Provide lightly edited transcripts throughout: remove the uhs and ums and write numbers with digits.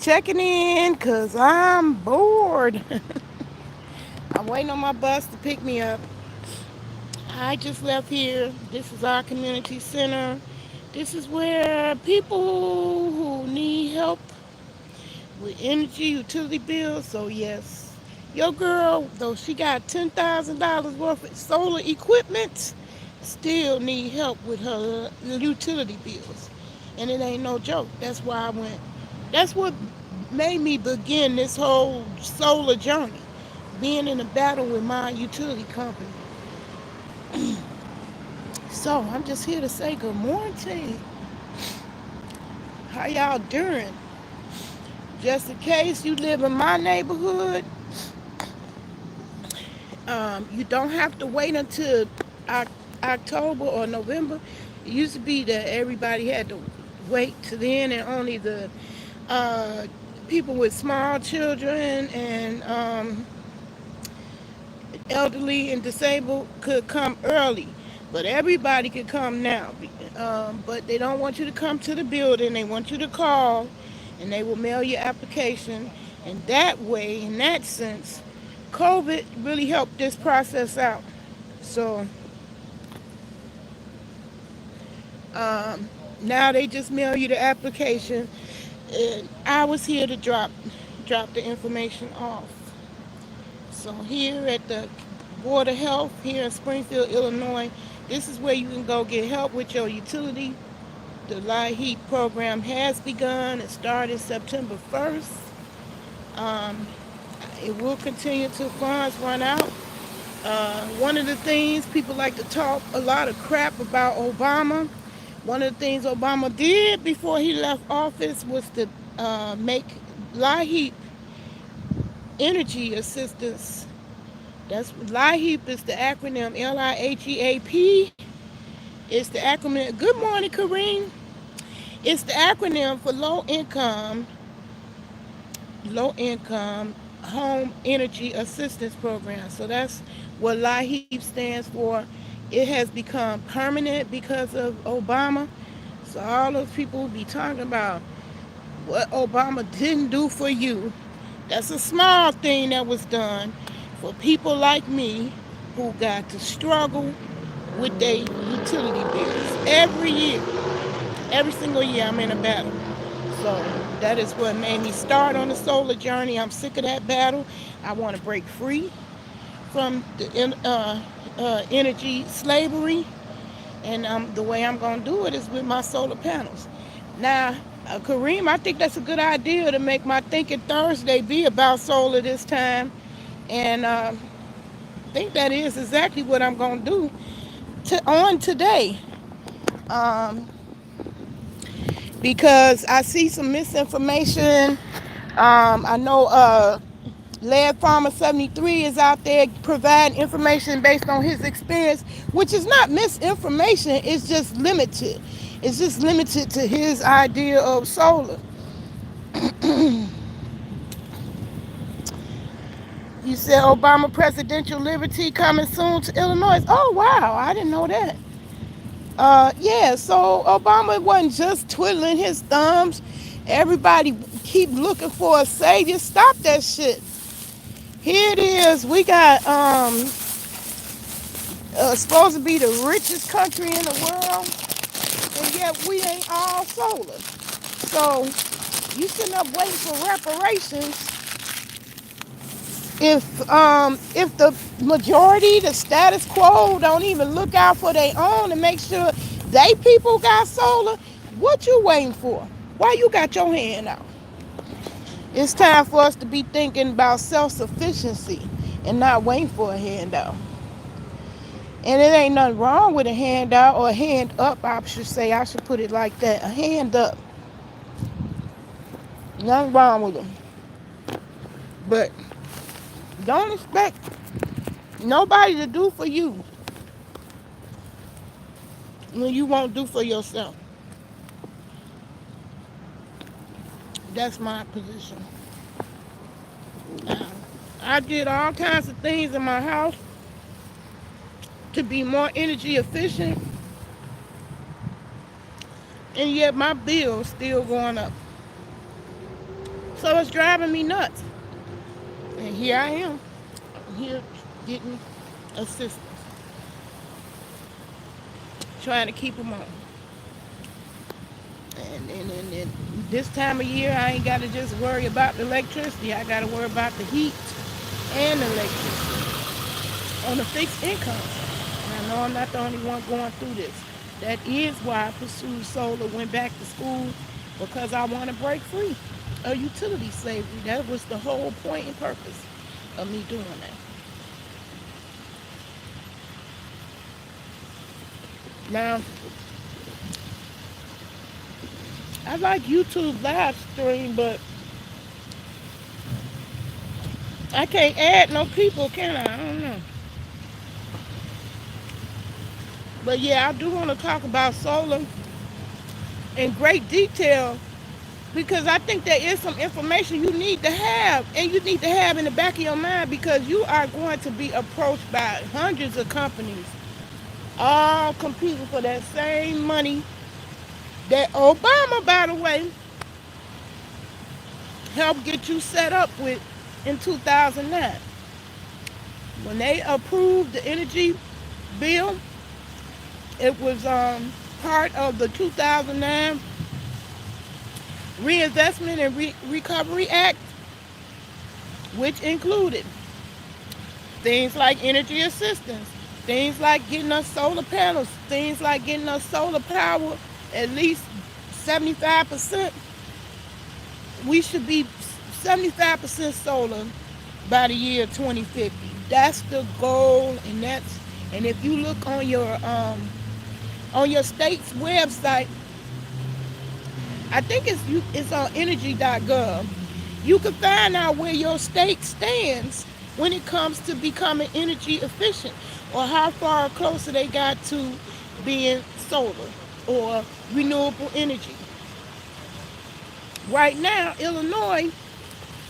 Checking in because I'm bored. I'm waiting on my bus to pick me up. I just left here. This is our community center. This is where people who need help with energy utility bills. So, yes, your girl, though she got $10,000 worth of solar equipment, still need help with her utility bills. And it ain't no joke. That's why I went. That's what made me begin this whole solar journey, being in a battle with my utility company. So I'm just here to say good morning. How y'all doing? Just in case you live in my neighborhood, you don't have to wait until October or November. It used to be that everybody had to wait to then, and only the uh, people with small children and elderly and disabled could come early. But everybody could come now. But they don't want you to come to the building. They want you to call, and they will mail your application. And that way, in that sense, COVID really helped this process out. So um, now they just mail you the application. And I was here to drop the information off. So here at the Board of Health here in Springfield, Illinois, this is where you can go get help with your utility. The Liheap program has begun. It started September 1st. Um, it will continue till funds run out. One of the things people like to talk a lot of crap about Obama. One of the things Obama did before he left office was to make Liheap energy assistance. That's Liheap is the acronym LIHEAP. It's the acronym. Good morning, Kareem. It's the acronym for low income home energy assistance program. So that's what Liheap stands for. It has become permanent because of Obama. So all those people will be talking about what Obama didn't do for you. That's a small thing that was done for people like me who got to struggle with their utility bills every year. Every single year I'm in a battle. So that is what made me start on the solar journey. I'm sick of that battle. I want to break free from the energy slavery. And the way I'm going to do it is with my solar panels. Now, Kareem, I think that's a good idea to make my Thinking Thursday be about solar this time. And I think that is exactly what I'm going to do on today. Um, because I see some misinformation. I know Lead Farmer 73 is out there providing information based on his experience, which is not misinformation, it's just limited. It's just limited to his idea of solar. You said Obama presidential liberty coming soon to Illinois. Oh, wow, I didn't know that. Yeah, so Obama wasn't just twiddling his thumbs. Everybody keep looking for a savior. Stop that shit. Here it is. We got supposed to be the richest country in the world, and yet we ain't all solar. So you sitting up waiting for reparations if the majority, the status quo, don't even look out for their own and make sure they people got solar. What you waiting for? Why you got your hand out? It's time for us to be thinking about self-sufficiency and not waiting for a handout. And it ain't nothing wrong with a handout or a hand up, I should say. I should put it like that. A hand up. Nothing wrong with them. But don't expect nobody to do for you when you won't do for yourself. That's my position. I did all kinds of things in my house to be more energy efficient, and yet my bill's still going up. So it's driving me nuts. And here I am. I'm here getting assistance, trying to keep them on. And this time of year, I ain't got to just worry about the electricity. I got to worry about the heat and the electricity on a fixed income. And I know I'm not the only one going through this. That is why I pursued solar, went back to school, because I want to break free of utility slavery. That was the whole point and purpose of me doing that. Now, I like YouTube live stream, but I can't add no people, can I? I don't know. But yeah, I do want to talk about solar in great detail because I think there is some information you need to have and you need to have in the back of your mind because you are going to be approached by hundreds of companies all competing for that same money that Obama, by the way, helped get you set up with in 2009. When they approved the energy bill, it was part of the 2009 Reinvestment and Recovery Act, which included things like energy assistance, things like getting us solar panels, things like getting us solar power at least 75%. We should be 75% solar by the year 2050. That's the goal, and if you look on your state's website, I think it's on energy.gov. You can find out where your state stands when it comes to becoming energy efficient or how far closer they got to being solar or renewable energy. Right now, Illinois,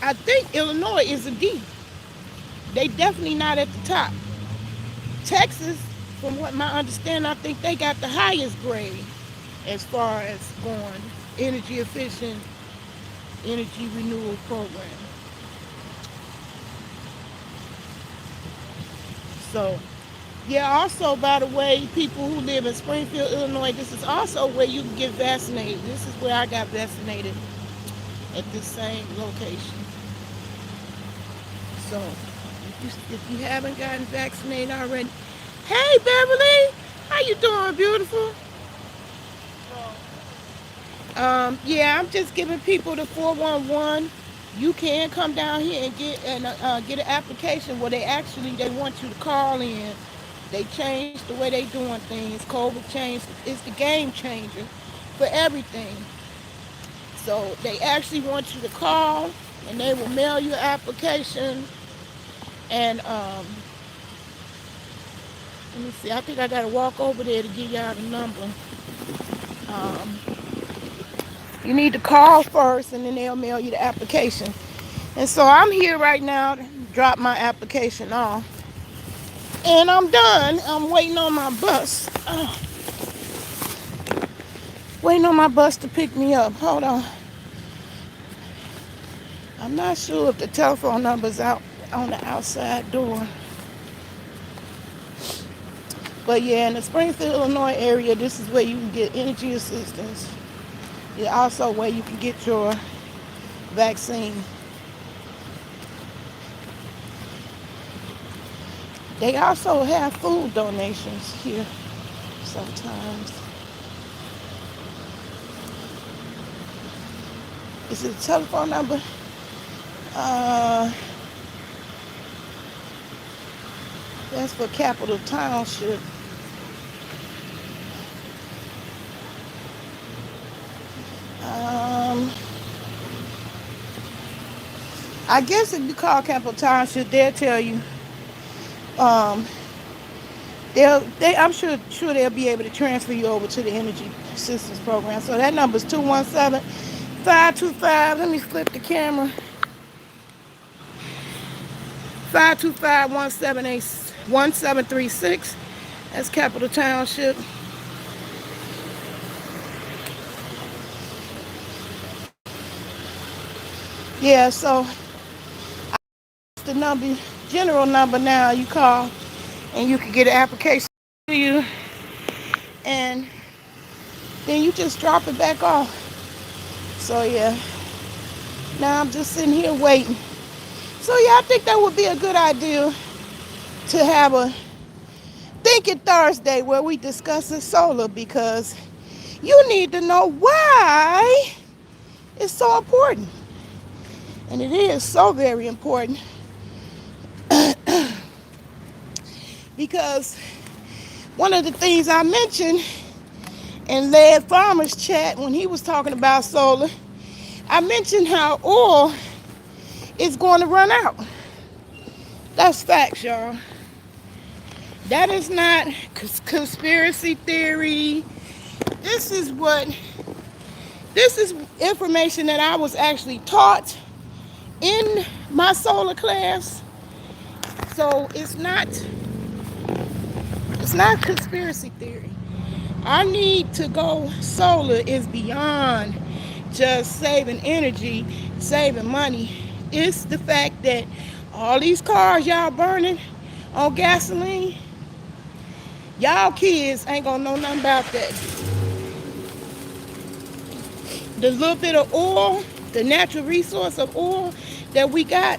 I think Illinois is a D. They definitely not at the top. Texas, from what my understanding, I think they got the highest grade as far as going energy efficient, energy renewal program. So, yeah, also, by the way, people who live in Springfield, Illinois, this is also where you can get vaccinated. This is where I got vaccinated at this same location. So, if you haven't gotten vaccinated already, hey, Beverly, how you doing, beautiful? Yeah, I'm just giving people the 411. You can come down here and get an application where they want you to call in. They changed the way they doing things. COVID changed. It's the game changer for everything. So they actually want you to call, and they will mail you an application. And let me see. I think I gotta walk over there to give y'all the number. Um, you need to call first, and then they'll mail you the application. And so I'm here right now to drop my application off. And I'm done. I'm waiting on my bus. Waiting on my bus to pick me up. Hold on. I'm not sure if the telephone number's out on the outside door. But yeah, in the Springfield, Illinois area, this is where you can get energy assistance. It's also where you can get your vaccine. They also have food donations here sometimes. Is it a telephone number? Uh, that's for Capital Township. Um, I guess if you call Capital Township, they'll tell you. Um, I'm sure they'll be able to transfer you over to the Energy Assistance Program. So that number is 217-525. Let me flip the camera. 525-1736. That's Capital Township. Yeah, so the number, general number now you call, and you can get an application to you, and then you just drop it back off. So yeah, now I'm just sitting here waiting. So yeah, I think that would be a good idea to have a Thinking Thursday where we discuss the solar, because you need to know why it's so important. And it is so very important because one of the things I mentioned in Led Farmer's chat when he was talking about solar, I mentioned how oil is going to run out. That's facts, y'all. That is not conspiracy theory. This is what this is information that I was actually taught in my solar class. So it's not conspiracy theory. Our need to go solar is beyond just saving energy, saving money. It's the fact that all these cars y'all burning on gasoline, y'all kids ain't gonna know nothing about that. The little bit of oil, the natural resource of oil that we got,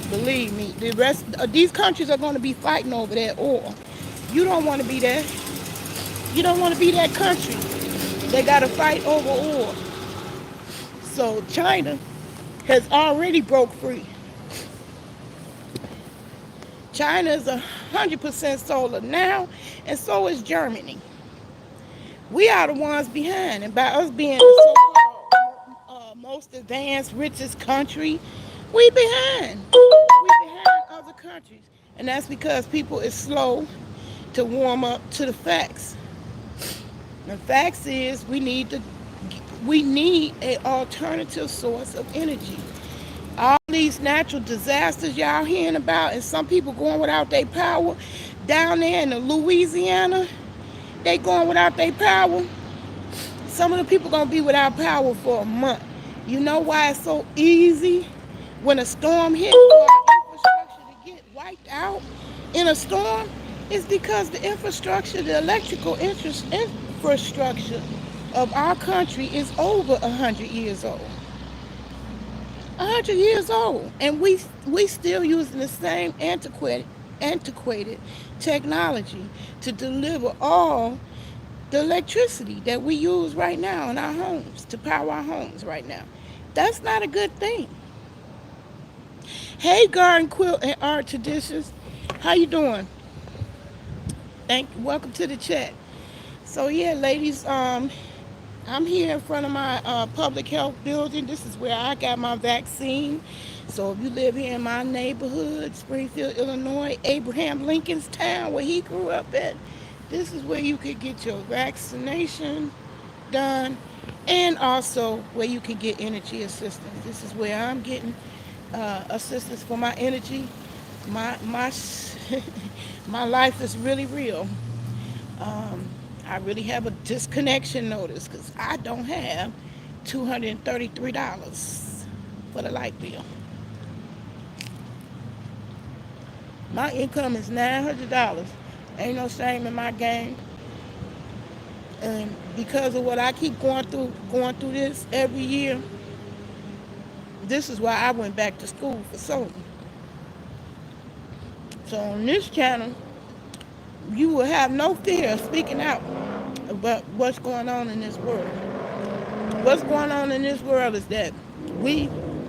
believe me, the rest of these countries are going to be fighting over that oil. You don't want to be that. You don't want to be that country. They got to fight over oil. So China has already broke free. China is 100% solar now, and so is Germany. We are the ones behind, and by us being the so-called most advanced, richest country, we behind. We behind other countries, and that's because people is slow to warm up to the facts. The facts is we need an alternative source of energy. All these natural disasters y'all hearing about, and some people going without their power down there in Louisiana, they going without their power. Some of the people gonna be without power for a month. You know why it's so easy when a storm hits for our infrastructure to get wiped out in a storm? It's because the infrastructure, the electrical infrastructure of our country is over 100 years old. 100 years old, and we still using the same antiquated technology to deliver all the electricity that we use right now in our homes to power our homes right now. That's not a good thing. Hey, garden quilt and art traditions, how you doing? Welcome to the chat. So yeah, ladies, I'm here in front of my public health building. This is where I got my vaccine. So if you live here in my neighborhood, Springfield, Illinois, Abraham Lincoln's town where he grew up at, this is where you could get your vaccination done, and also where you can get energy assistance. This is where I'm getting assistance for my energy. My my life is really real. Um, I really have a disconnection notice because I don't have $233 for the light bill. My income is $900. Ain't no shame in my game. And because of what I keep going through this every year, this is why I went back to school for solar. So on this channel, you will have no fear of speaking out about what's going on in this world. What's going on in this world is that we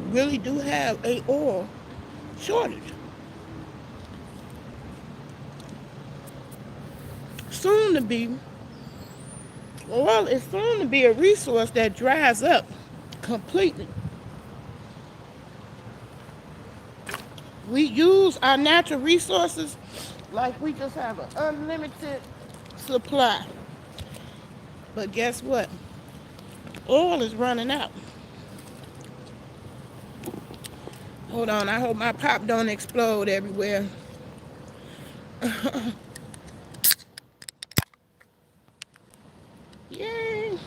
really do have a oil shortage. Soon to be, oil is soon to be a resource that dries up completely. We use our natural resources like we just have an unlimited supply. But guess what? Oil is running out. Hold on, I hope my pop don't explode everywhere. Yay!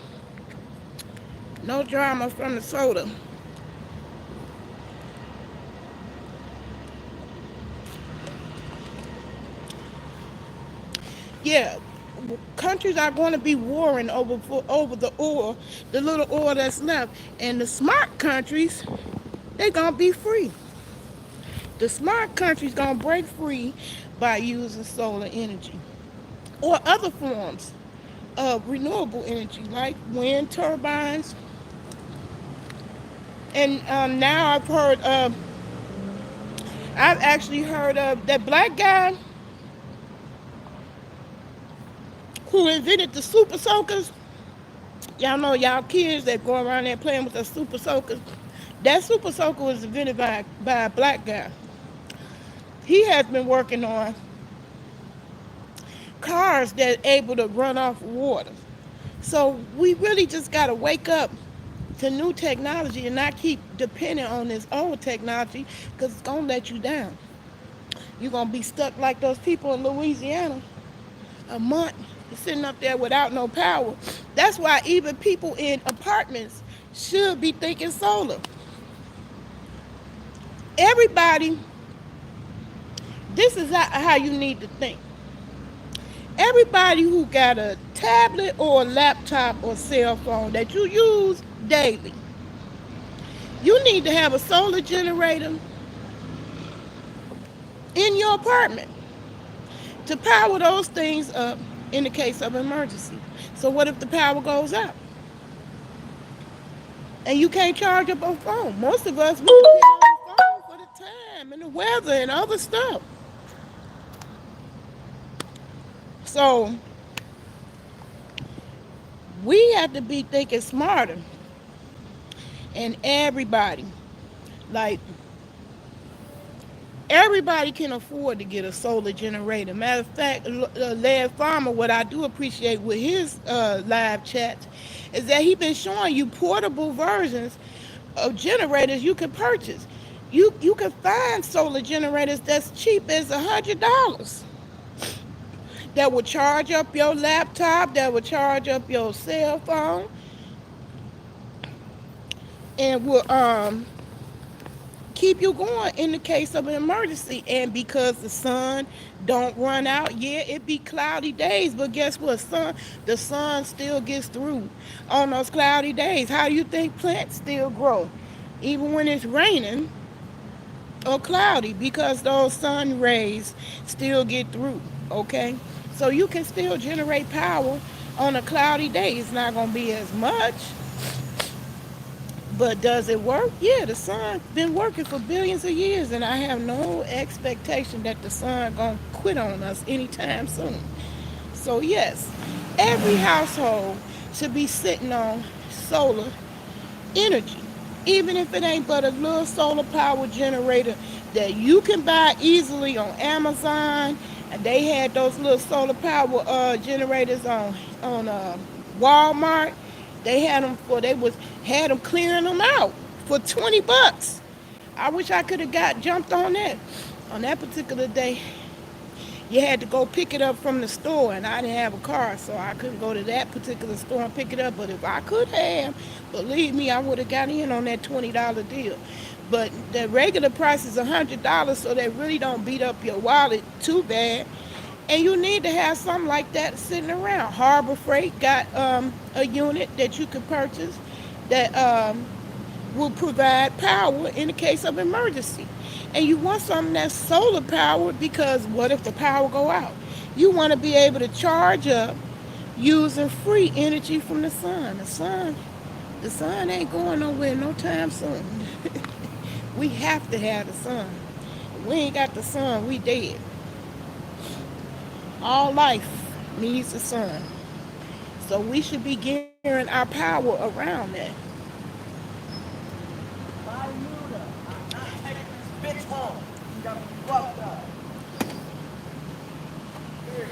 No drama from the soda. Yeah, countries are going to be warring over the oil, the little oil that's left, and the smart countries, they gonna be free. The smart countries gonna break free by using solar energy or other forms of renewable energy like wind turbines. And now I've actually heard of that black guy who invented the super soakers. Y'all know y'all kids that go around there playing with the super soakers. That super soaker was invented by a black guy. He has been working on cars that are able to run off water. So we really just got to wake up to new technology and not keep depending on this old technology because it's going to let you down. You're going to be stuck like those people in Louisiana a month sitting up there without no power. That's why even people in apartments should be thinking solar. Everybody, this is how you need to think. Everybody who got a tablet or a laptop or cell phone that you use daily, you need to have a solar generator in your apartment to power those things up in the case of emergency. So what if the power goes out and you can't charge up a phone? Most of us we depend on the phone for the time and the weather and other stuff. So we have to be thinking smarter. And like everybody can afford to get a solar generator. Matter of fact, Lad Farmer, what I do appreciate with his live chats is that he been showing you portable versions of generators you can purchase. You can find solar generators that's cheap as $100 that will charge up your laptop, that will charge up your cell phone, and will keep you going in the case of an emergency. And because the sun don't run out, yeah, it be cloudy days, but guess what? The sun still gets through on those cloudy days. How do you think plants still grow even when it's raining or cloudy? Because those sun rays still get through. Okay, so you can still generate power on a cloudy day. It's not going to be as much, but does it work? Yeah, the sun been working for billions of years, and I have no expectation that the sun gonna quit on us anytime soon. So yes, every household should be sitting on solar energy, even if it ain't but a little solar power generator that you can buy easily on Amazon. And they had those little solar power generators on Walmart. They had them had them clearing them out for $20. I wish I could have got jumped on that. On that particular day, you had to go pick it up from the store, and I didn't have a car, so I couldn't go to that particular store and pick it up. But if I could have, believe me, I would have got in on that $20 deal. But the regular price is $100, so they really don't beat up your wallet too bad. And you need to have something like that sitting around. Harbor Freight got a unit that you can purchase that will provide power in the case of emergency. And you want something that's solar powered because what if the power go out? You want to be able to charge up using free energy from the sun. The sun ain't going nowhere no time soon. We have to have the sun. If we ain't got the sun, we dead. All life needs the sun. So we should be gearing our power around that. I'm not taking this bitch home. You got me fucked up. Here.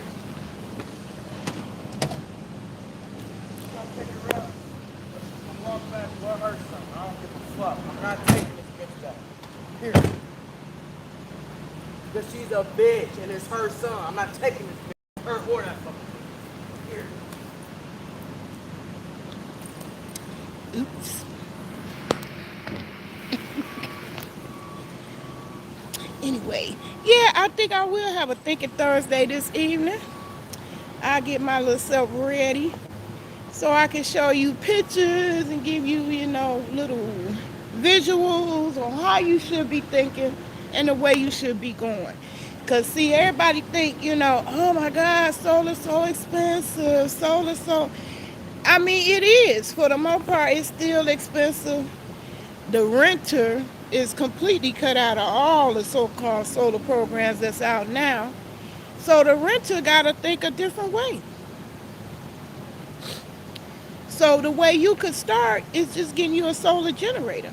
You gotta take her up. I'm walking back to her something. I don't give a fuck. I'm not taking this bitch back. Here. Because she's a bitch and it's her son. I'm not taking this bitch. Her or that fucking bitch. Here. Oops. Anyway, yeah, I think I will have a Thinking Thursday this evening. I get my little self ready so I can show you pictures and give you, little visuals on how you should be thinking and the way you should be going. Cause see, everybody think, oh my God, solar's so expensive. Solar so. I mean, it is for the most part. It's still expensive. The renter is completely cut out of all the so-called solar programs that's out now. So the renter got to think a different way. So the way you could start is just getting you a solar generator.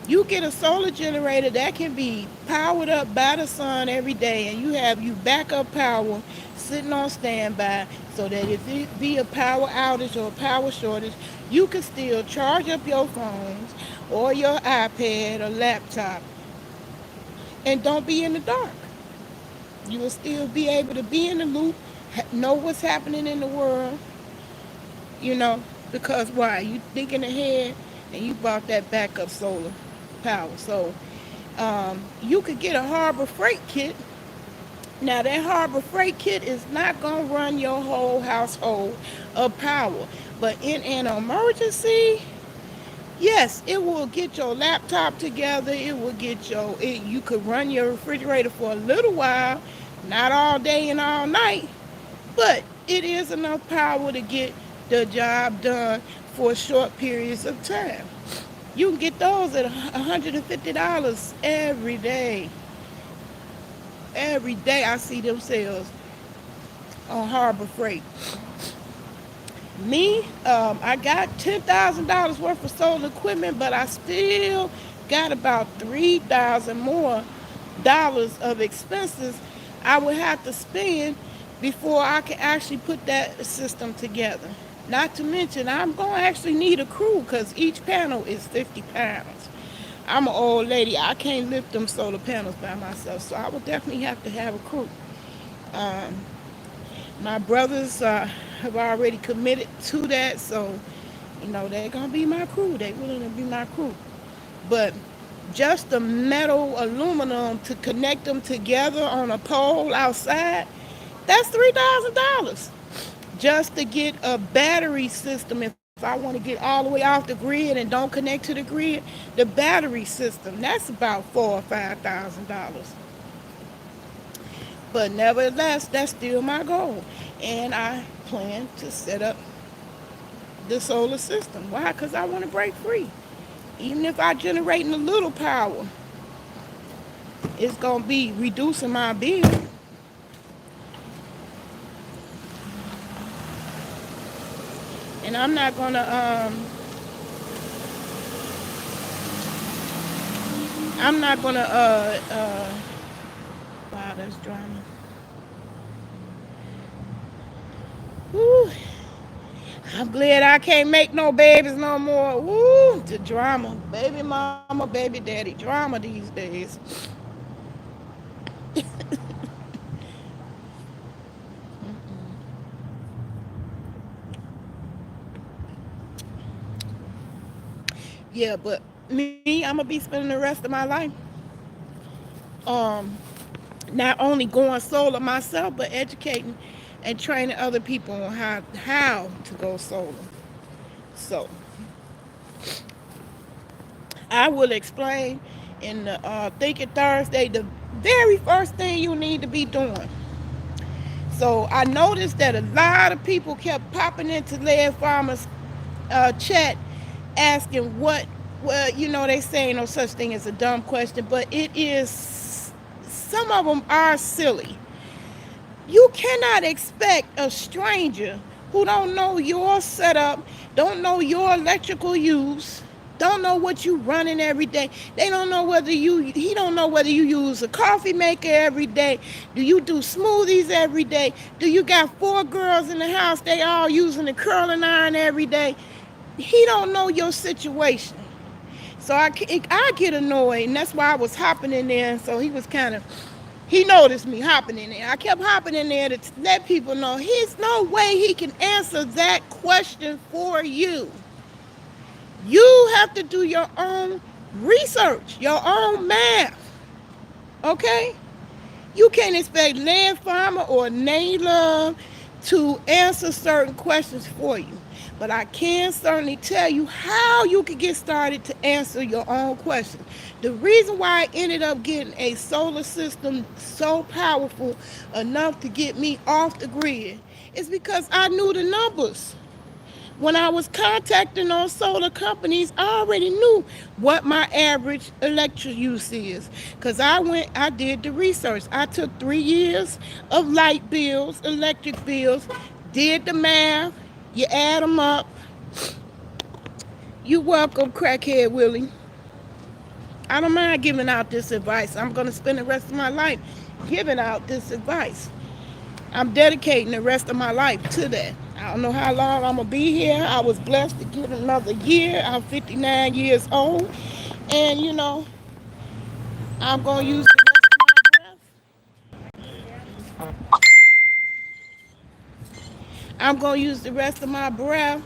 You get a solar generator that can be powered up by the sun every day, and you have you backup power sitting on standby, so that if it be a power outage or a power shortage, you can still charge up your phones or your iPad or laptop and don't be in the dark. You will still be able to be in the loop, know what's happening in the world, you know, because why? You thinking ahead and you bought that backup solar power. So you could get a Harbor Freight kit. Now that Harbor Freight kit is not going to run your whole household of power. But in an emergency, yes, it will get your laptop together. It will get you could run your refrigerator for a little while, not all day and all night, but it is enough power to get the job done for short periods of time. You can get those at $150 every day. Every day I see them sales on Harbor Freight. Me, I got $10,000 worth of solar equipment, but I still got about $3,000 more dollars of expenses I would have to spend before I can actually put that system together. Not to mention, I'm going to actually need a crew because each panel is 50 pounds. I'm an old lady. I can't lift them solar panels by myself, so I would definitely have to have a crew. Um, my brothers have already committed to that, so they're gonna be my crew. They willing to be my crew. But just the metal aluminum to connect them together on a pole outside, that's $3,000. Just to get a battery system, if I want to get all the way off the grid and don't connect to the grid, the battery system, that's about $4,000 or $5,000. But nevertheless, that's still my goal. And I plan to set up the solar system. Why? Because I want to break free. Even if I generating a little power, it's going to be reducing my bill. And I'm not gonna wow, that's drama. Woo. I'm glad I can't make no babies no more. Woo, the drama. Baby mama, baby daddy. Drama these days. Yeah, but me, I'm gonna be spending the rest of my life um not only going solar myself, but educating and training other people on how to go solar. So I will explain in the Thinking Thursday the very first thing you need to be doing. So I noticed that a lot of people kept popping into Lead Farmer's chat asking what, well, they say no such thing as a dumb question, but it is, some of them are silly. You cannot expect a stranger who don't know your setup, don't know your electrical use, don't know what you running every day. They don't know he don't know whether you use a coffee maker every day. Do you do smoothies every day? Do you got 4 girls in the house, they all using the curling iron every day? He don't know your situation. So I get annoyed, and that's why I was hopping in there. And so he noticed me hopping in there. I kept hopping in there to let people know there's no way he can answer that question for you. You have to do your own research, your own math. Okay? You can't expect Land Farmer or Naylor to answer certain questions for you. But I can certainly tell you how you can get started to answer your own questions. The reason why I ended up getting a solar system so powerful enough to get me off the grid is because I knew the numbers. When I was contacting those solar companies, I already knew what my average electric use is. Because I did the research. I took 3 years of light bills, electric bills, did the math. You add them up. You welcome, crackhead Willie. I don't mind giving out this advice. I'm going to spend the rest of my life giving out this advice. I'm dedicating the rest of my life to that. I don't know how long I'm going to be here. I was blessed to get another year. I'm 59 years old. And, I'm going to use the rest of my breath. I'm going to use the rest of my breath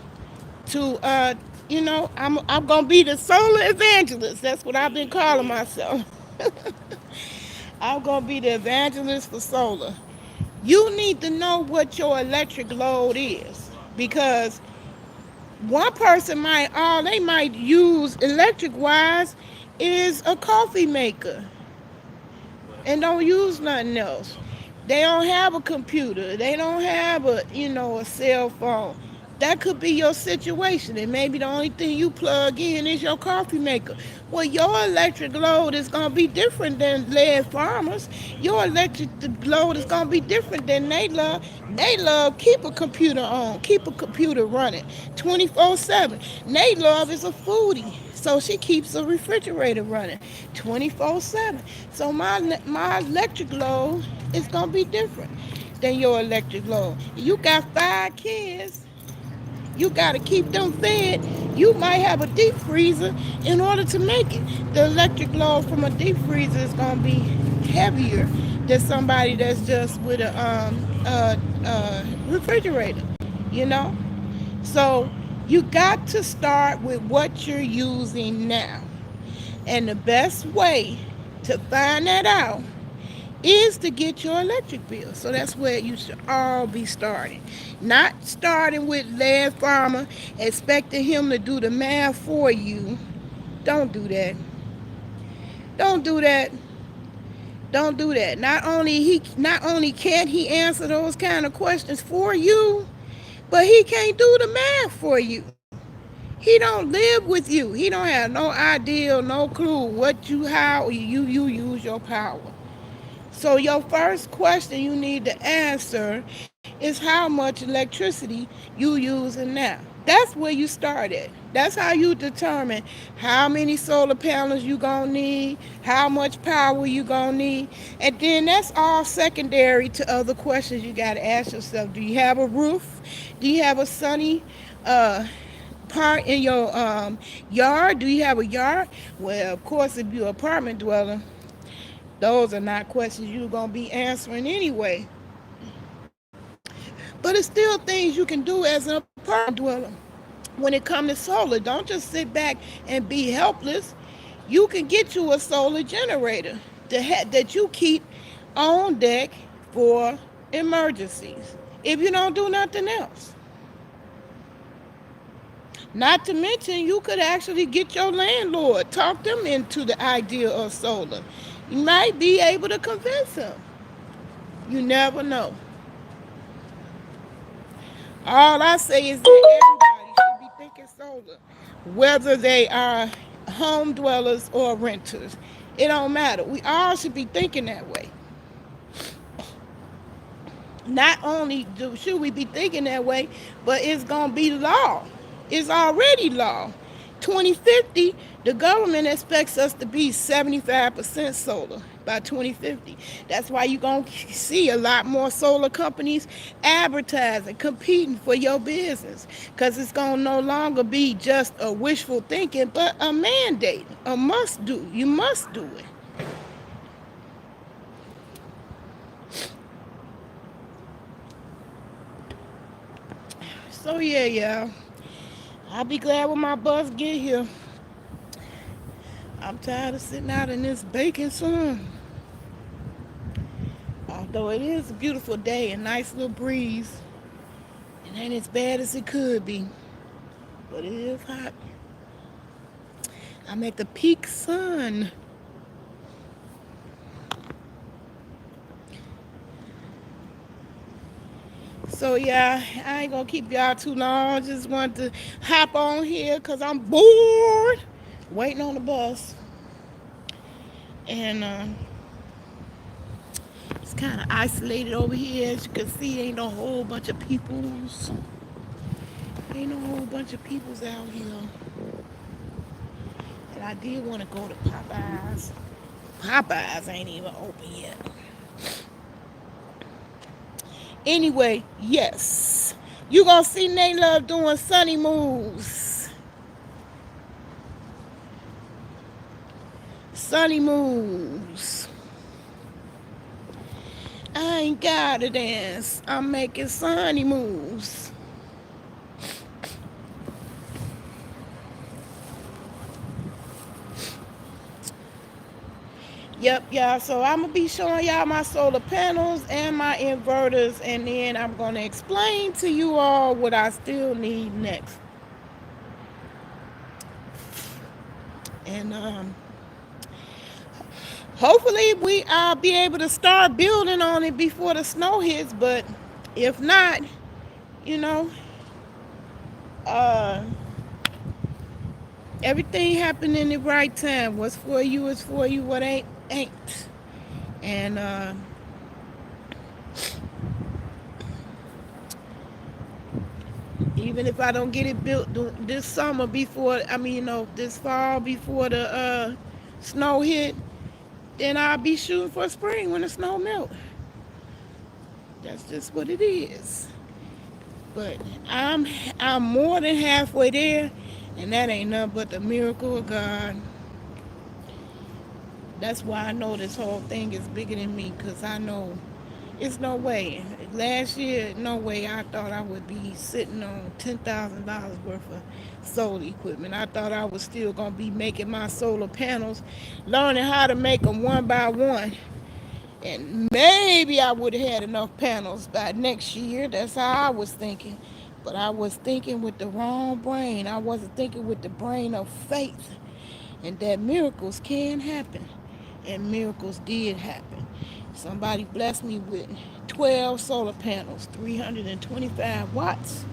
to, I'm going to be the solar evangelist. That's what I've been calling myself. I'm going to be the evangelist for solar. You need to know what your electric load is because one person might all they might use electric wise is a coffee maker and don't use nothing else. They don't have a computer. They don't have a cell phone. That could be your situation, and maybe the only thing you plug in is your coffee maker. Well, your electric load is gonna be different than lead farmers. Your electric load is gonna be different than they love. They love keep a computer on, keep a computer running, 24/7. They love is a foodie, so she keeps a refrigerator running, 24/7. So my electric load is gonna be different than your electric load. You got 5 kids. You got to keep them fed. You might have a deep freezer in order to make it. The electric load from a deep freezer is going to be heavier than somebody that's just with a refrigerator, you know? So you got to start with what you're using now. And the best way to find that out is to get your electric bill. So that's where you should all be starting. Not starting with lead farmer, expecting him to do the math for you. Don't do that. Don't do that. Don't do that. Not only can't he answer those kind of questions for you, but he can't do the math for you. He don't live with you. He don't have no idea, no clue how you use your power. So your first question you need to answer is how much electricity you using now. That's where you start at. That's how you determine how many solar panels you gonna need, how much power you gonna need, and then that's all secondary to other questions you gotta ask yourself. Do you have a roof? Do you have a sunny part in your yard? Do you have a yard? Well, of course, if you're an apartment dweller, those are not questions you're going to be answering anyway. But it's still things you can do as an apartment dweller. When it comes to solar, don't just sit back and be helpless. You can get you a solar generator that you keep on deck for emergencies if you don't do nothing else. Not to mention, you could actually get your landlord, talk them into the idea of solar. You might be able to convince him. You never know. All I say is that everybody should be thinking solar, whether they are home dwellers or renters. It don't matter. We all should be thinking that way. Not only should we be thinking that way, but it's going to be law. It's already law. 2050, the government expects us to be 75% solar by 2050. That's why you're going to see a lot more solar companies advertising, competing for your business, because it's going to no longer be just a wishful thinking, but a mandate, a must do. You must do it. So yeah, y'all. I'll be glad when my bus get here. I'm tired of sitting out in this baking sun. Although it is a beautiful day, a nice little breeze. It ain't as bad as it could be, but it is hot. I'm at the peak sun. So yeah, I ain't gonna keep y'all too long. Just want to hop on here because I'm bored waiting on the bus. And it's kind of isolated over here. As you can see, ain't no whole bunch of peoples. Ain't no whole bunch of peoples out here. And I did want to go to Popeyes. Popeyes ain't even open yet. Anyway, yes. You gonna see Nate Love doing sunny moves. Sunny moves. I ain't gotta dance. I'm making sunny moves. Yep, y'all. So I'm gonna be showing y'all my solar panels and my inverters, and then I'm gonna explain to you all what I still need next. And hopefully I'll be able to start building on it before the snow hits. But if not, you know, uh, everything happened in the right time. What's for you is for you. What ain't. And even if I don't get it built this summer before, this fall before the snow hit, then I'll be shooting for spring when the snow melt. That's just what it is. But I'm more than halfway there, and that ain't nothing but the miracle of God. That's why I know this whole thing is bigger than me, because I know it's no way. Last year, no way I thought I would be sitting on $10,000 worth of solar equipment. I thought I was still going to be making my solar panels, learning how to make them one by one. And maybe I would have had enough panels by next year. That's how I was thinking. But I was thinking with the wrong brain. I wasn't thinking with the brain of faith. And that miracles can happen. And miracles did happen. Somebody blessed me with 12 solar panels, 325 watts,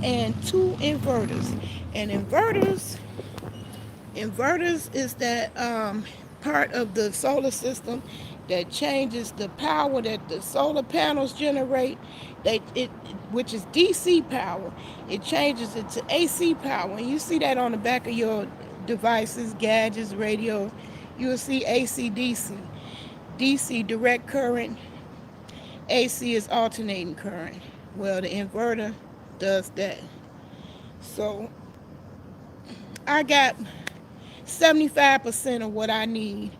and two inverters. And inverters is that part of the solar system that changes the power that the solar panels generate, which is DC power. It changes it to AC power. And you see that on the back of your devices, gadgets, radio. You'll see AC, DC. DC, direct current. AC is alternating current. Well, the inverter does that. So I got 75% of what I need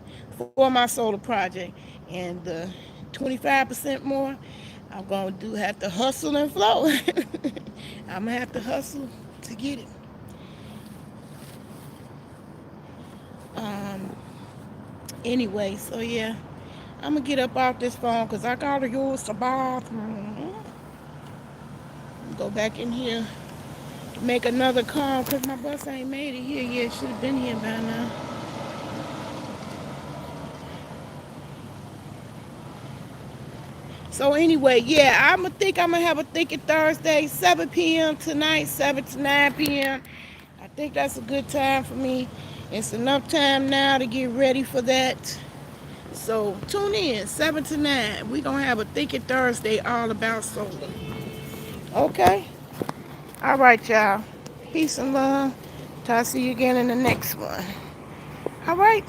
for my solar project, and the 25% more I'm gonna have to hustle and flow. I'm gonna have to hustle to get it. um anyway, so yeah, I'm gonna get up off this phone because I gotta use the bathroom. Go back in here, make another call because my bus ain't made it here yet. Should have been here by now. So anyway, yeah, I'm gonna have a Thinking Thursday, 7 p.m. tonight, 7 to 9 p.m. I think that's a good time for me. It's enough time now to get ready for that. So tune in, 7 to 9. We're gonna have a Thinking Thursday all about solar. Okay? All right, y'all. Peace and love. Talk to you again in the next one. All right?